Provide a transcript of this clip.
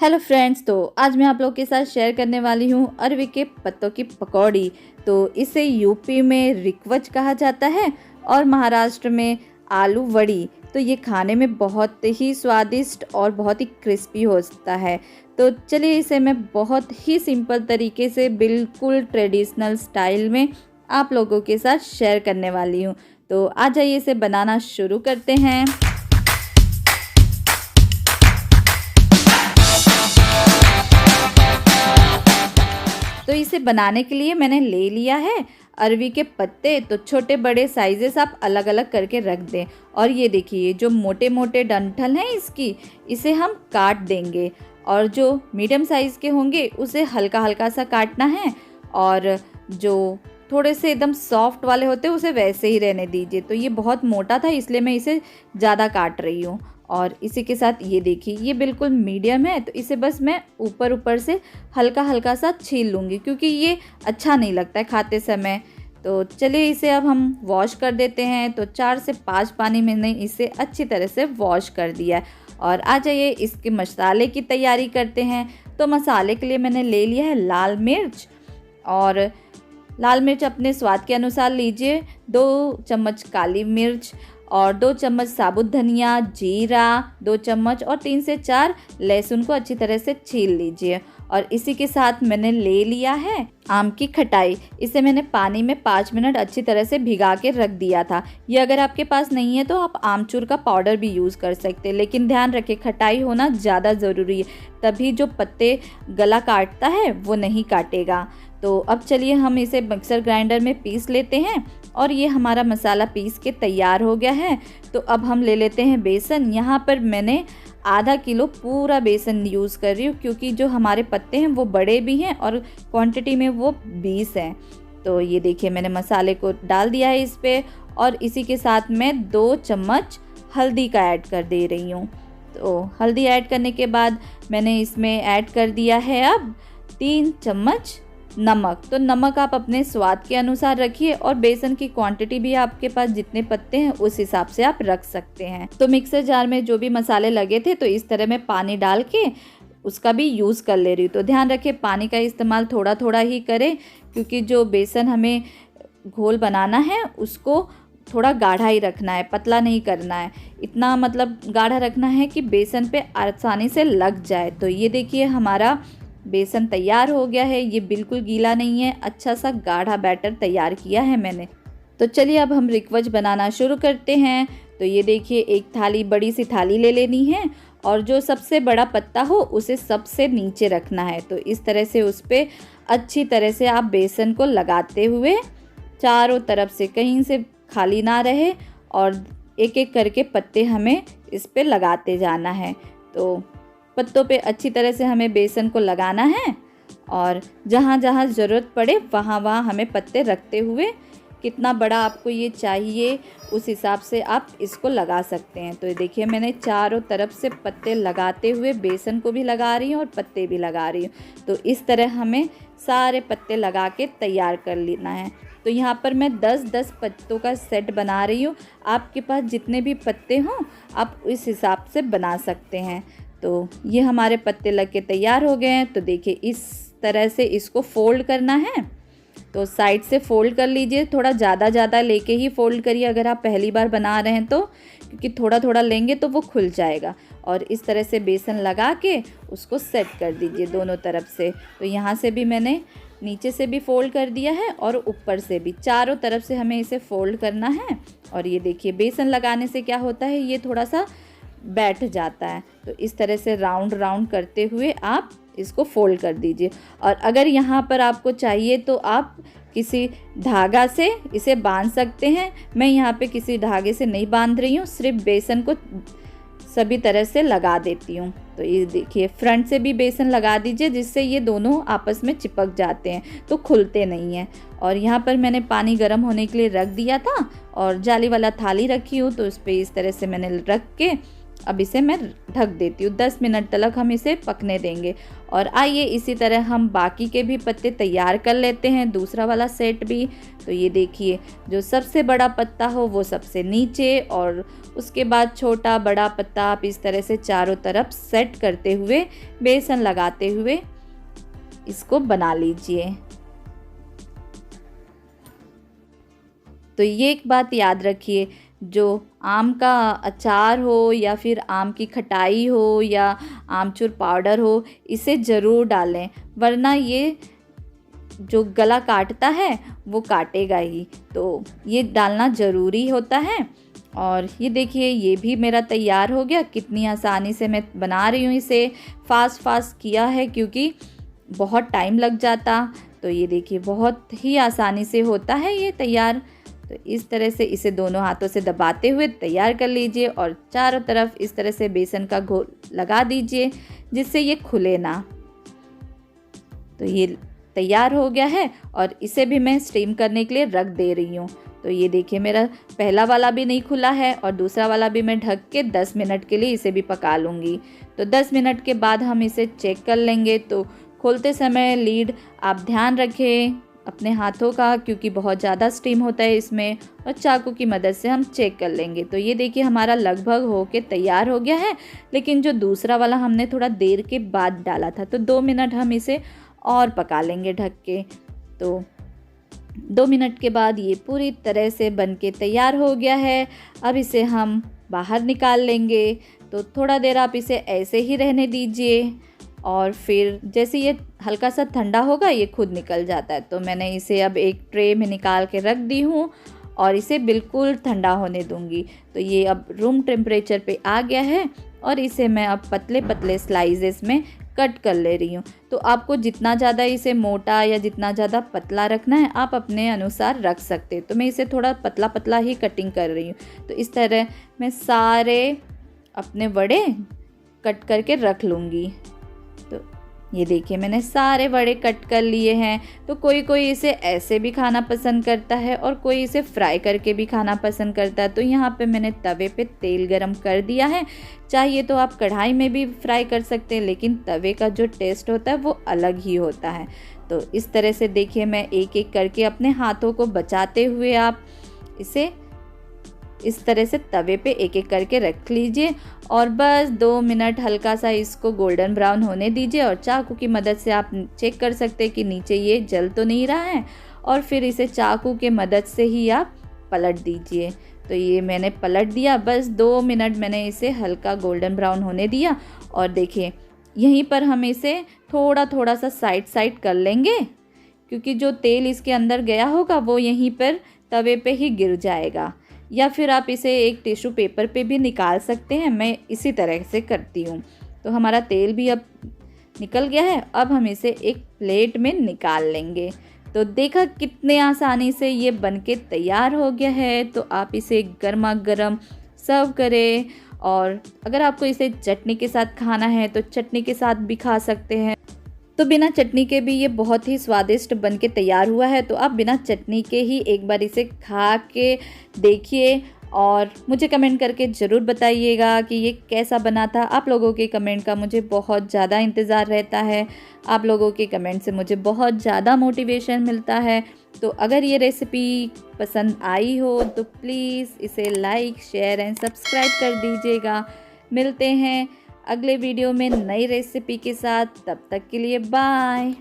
Hello friends, तो आज मैं आप लोग के साथ शेयर करने वाली हूँ अरवी के पत्तों की पकौड़ी। तो इसे यूपी में रिकवच कहा जाता है और महाराष्ट्र में आलू वड़ी। तो ये खाने में बहुत ही स्वादिष्ट और बहुत ही क्रिस्पी होता है। तो चलिए इसे मैं बहुत ही सिंपल तरीके से बिल्कुल ट्रेडिशनल स्टाइल में आप लोगों के साथ शेयर करने वाली हूँ। तो आ जाइए इसे बनाना शुरू करते हैं। तो इसे बनाने के लिए मैंने ले लिया है अरवी के पत्ते। तो छोटे बड़े साइजेस आप अलग अलग करके रख दें। और ये देखिए जो मोटे मोटे डंठल हैं इसकी, इसे हम काट देंगे। और जो मीडियम साइज़ के होंगे उसे हल्का हल्का सा काटना है। और जो थोड़े से एकदम सॉफ्ट वाले होते हैं उसे वैसे ही रहने दीजिए। तो ये बहुत मोटा था इसलिए मैं इसे ज़्यादा काट रही हूँ। और इसी के साथ ये देखिए ये बिल्कुल मीडियम है। तो इसे बस मैं ऊपर ऊपर से हल्का हल्का सा छील लूँगी क्योंकि ये अच्छा नहीं लगता है खाते समय। तो चलिए इसे अब हम वॉश कर देते हैं। तो 4 से 5 पानी मैंने इसे अच्छी तरह से वॉश कर दिया है। और आ जाइए इसके मसाले की तैयारी करते हैं। तो मसाले के लिए मैंने ले लिया है लाल मिर्च। और लाल मिर्च अपने स्वाद के अनुसार लीजिए। 2 चम्मच काली मिर्च और 2 चम्मच साबुत धनिया, जीरा 2 चम्मच और 3 से 4 लहसुन को अच्छी तरह से छील लीजिए। और इसी के साथ मैंने ले लिया है आम की खटाई। इसे मैंने पानी में 5 मिनट अच्छी तरह से भिगा के रख दिया था। ये अगर आपके पास नहीं है तो आप आमचूर का पाउडर भी यूज़ कर सकते हैं, लेकिन ध्यान रखें खटाई होना ज़्यादा ज़रूरी है, तभी जो पत्ते गला काटता है वो नहीं काटेगा। तो अब चलिए हम इसे मिक्सर ग्राइंडर में पीस लेते हैं। और ये हमारा मसाला पीस के तैयार हो गया है। तो अब हम ले लेते हैं बेसन। यहाँ पर मैंने आधा किलो पूरा बेसन यूज़ कर रही हूँ क्योंकि जो हमारे पत्ते हैं वो बड़े भी हैं और क्वांटिटी में वो 20 हैं। तो ये देखिए मैंने मसाले को डाल दिया है इस पर। और इसी के साथ मैं 2 चम्मच हल्दी का ऐड कर दे रही हूँ। तो हल्दी ऐड करने के बाद मैंने इसमें ऐड कर दिया है अब 3 चम्मच नमक। तो नमक आप अपने स्वाद के अनुसार रखिए और बेसन की क्वांटिटी भी आपके पास जितने पत्ते हैं उस हिसाब से आप रख सकते हैं। तो मिक्सर जार में जो भी मसाले लगे थे तो इस तरह मैं पानी डाल के उसका भी यूज़ कर ले रही हूँ। तो ध्यान रखें पानी का इस्तेमाल थोड़ा थोड़ा ही करें क्योंकि जो बेसन हमें घोल बनाना है उसको थोड़ा गाढ़ा ही रखना है, पतला नहीं करना है। इतना मतलब गाढ़ा रखना है कि बेसन पे आसानी से लग जाए। तो ये देखिए हमारा बेसन तैयार हो गया है। ये बिल्कुल गीला नहीं है, अच्छा सा गाढ़ा बैटर तैयार किया है मैंने। तो चलिए अब हम रिकवच बनाना शुरू करते हैं। तो ये देखिए एक थाली, बड़ी सी थाली ले लेनी है और जो सबसे बड़ा पत्ता हो उसे सबसे नीचे रखना है। तो इस तरह से उस पर अच्छी तरह से आप बेसन को लगाते हुए चारों तरफ से कहीं से खाली ना रहे और एक एक करके पत्ते हमें इस पर लगाते जाना है। तो पत्तों पे अच्छी तरह से हमें बेसन को लगाना है और जहाँ जहाँ ज़रूरत पड़े वहाँ वहाँ हमें पत्ते रखते हुए, कितना बड़ा आपको ये चाहिए उस हिसाब से आप इसको लगा सकते हैं। तो ये देखिए मैंने चारों तरफ से पत्ते लगाते हुए बेसन को भी लगा रही हूँ और पत्ते भी लगा रही हूँ। तो इस तरह हमें सारे पत्ते लगा के तैयार कर लेना है। तो यहाँ पर मैं 10-10 पत्तों का सेट बना रही हूँ। आपके पास जितने भी पत्ते हों आप इस हिसाब से बना सकते हैं। तो ये हमारे पत्ते लग के तैयार हो गए हैं। तो देखिए इस तरह से इसको फोल्ड करना है। तो साइड से फोल्ड कर लीजिए, थोड़ा ज़्यादा लेके ही फोल्ड करिए अगर आप पहली बार बना रहे हैं तो, क्योंकि थोड़ा थोड़ा लेंगे तो वो खुल जाएगा। और इस तरह से बेसन लगा के उसको सेट कर दीजिए दोनों तरफ से। तो यहाँ से भी मैंने नीचे से भी फोल्ड कर दिया है और ऊपर से भी, चारों तरफ से हमें इसे फोल्ड करना है। और ये देखिए बेसन लगाने से क्या होता है, ये थोड़ा सा बैठ जाता है। तो इस तरह से राउंड राउंड करते हुए आप इसको फोल्ड कर दीजिए। और अगर यहाँ पर आपको चाहिए तो आप किसी धागा से इसे बांध सकते हैं। मैं यहाँ पे किसी धागे से नहीं बांध रही हूँ, सिर्फ बेसन को सभी तरह से लगा देती हूँ। तो ये देखिए फ्रंट से भी बेसन लगा दीजिए जिससे ये दोनों आपस में चिपक जाते हैं तो खुलते नहीं हैं। और यहाँ पर मैंने पानी गर्म होने के लिए रख दिया था और जाली वाला थाली रखी हूँ। तो उस पर इस तरह से मैंने रख के अब इसे मैं ढक देती हूँ। 10 मिनट तक हम इसे पकने देंगे। और आइए इसी तरह हम बाकी के भी पत्ते तैयार कर लेते हैं, दूसरा वाला सेट भी। तो ये देखिए, जो सबसे बड़ा पत्ता हो वो सबसे नीचे, और उसके बाद छोटा बड़ा पत्ता आप इस तरह से चारों तरफ सेट करते हुए, बेसन लगाते हुए इसको बना लीजिए। तो ये एक बात याद रखिए, जो आम का अचार हो या फिर आम की खटाई हो या आमचूर पाउडर हो, इसे ज़रूर डालें, वरना ये जो गला काटता है वो काटेगा ही। तो ये डालना ज़रूरी होता है। और ये देखिए, ये भी मेरा तैयार हो गया। कितनी आसानी से मैं बना रही हूँ इसे। फास्ट किया है क्योंकि बहुत टाइम लग जाता। तो ये देखिए, बहुत ही आसानी से होता है ये तैयार। तो इस तरह से इसे दोनों हाथों से दबाते हुए तैयार कर लीजिए और चारों तरफ इस तरह से बेसन का घोल लगा दीजिए जिससे ये खुले ना। तो ये तैयार हो गया है और इसे भी मैं स्टीम करने के लिए रख दे रही हूँ। तो ये देखिए, मेरा पहला वाला भी नहीं खुला है और दूसरा वाला भी मैं ढक के 10 मिनट के लिए इसे भी पका लूँगी। तो 10 मिनट के बाद हम इसे चेक कर लेंगे। तो खोलते समय लीड आप ध्यान रखें अपने हाथों का, क्योंकि बहुत ज़्यादा स्टीम होता है इसमें, और चाकू की मदद से हम चेक कर लेंगे। तो ये देखिए, हमारा लगभग हो के तैयार हो गया है। लेकिन जो दूसरा वाला हमने थोड़ा देर के बाद डाला था, तो 2 मिनट हम इसे और पका लेंगे ढक के। तो 2 मिनट के बाद ये पूरी तरह से बन के तैयार हो गया है। अब इसे हम बाहर निकाल लेंगे। तो थोड़ा देर आप इसे ऐसे ही रहने दीजिए, और फिर जैसे ये हल्का सा ठंडा होगा ये खुद निकल जाता है। तो मैंने इसे अब एक ट्रे में निकाल के रख दी हूँ और इसे बिल्कुल ठंडा होने दूँगी। तो ये अब रूम टेम्परेचर पे आ गया है और इसे मैं अब पतले पतले स्लाइसेस में कट कर ले रही हूँ। तो आपको जितना ज़्यादा इसे मोटा या जितना ज़्यादा पतला रखना है आप अपने अनुसार रख सकते हैं। तो मैं इसे थोड़ा पतला पतला ही कटिंग कर रही हूँ। तो इस तरह मैं सारे अपने वड़े कट करके रख लूँगी। तो ये देखिए, मैंने सारे वड़े कट कर लिए हैं। तो कोई कोई इसे ऐसे भी खाना पसंद करता है और कोई इसे फ्राई करके भी खाना पसंद करता है। तो यहाँ पे मैंने तवे पे तेल गरम कर दिया है। चाहिए तो आप कढ़ाई में भी फ्राई कर सकते हैं, लेकिन तवे का जो टेस्ट होता है वो अलग ही होता है। तो इस तरह से देखिए, मैं एक एक करके अपने हाथों को बचाते हुए आप इसे इस तरह से तवे पे एक एक करके रख लीजिए और बस 2 मिनट हल्का सा इसको गोल्डन ब्राउन होने दीजिए। और चाकू की मदद से आप चेक कर सकते हैं कि नीचे ये जल तो नहीं रहा है, और फिर इसे चाकू के मदद से ही आप पलट दीजिए। तो ये मैंने पलट दिया। बस 2 मिनट मैंने इसे हल्का गोल्डन ब्राउन होने दिया। और देखिए, यहीं पर हम इसे थोड़ा थोड़ा सा साइड कर लेंगे, क्योंकि जो तेल इसके अंदर गया होगा वो यहीं पर तवे पे ही गिर जाएगा। या फिर आप इसे एक टिश्यू पेपर पे भी निकाल सकते हैं। मैं इसी तरह से करती हूँ। तो हमारा तेल भी अब निकल गया है। अब हम इसे एक प्लेट में निकाल लेंगे। तो देखा कितने आसानी से ये बनके तैयार हो गया है। तो आप इसे गर्मा गर्म सर्व करें, और अगर आपको इसे चटनी के साथ खाना है तो चटनी के साथ भी खा सकते हैं। तो बिना चटनी के भी ये बहुत ही स्वादिष्ट बनके तैयार हुआ है। तो आप बिना चटनी के ही एक बार इसे खा के देखिए और मुझे कमेंट करके ज़रूर बताइएगा कि ये कैसा बना था। आप लोगों के कमेंट का मुझे बहुत ज़्यादा इंतज़ार रहता है। आप लोगों के कमेंट से मुझे बहुत ज़्यादा मोटिवेशन मिलता है। तो अगर ये रेसिपी पसंद आई हो तो प्लीज़ इसे लाइक, शेयर एंड सब्सक्राइब कर दीजिएगा। मिलते हैं अगले वीडियो में नई रेसिपी के साथ। तब तक के लिए बाय।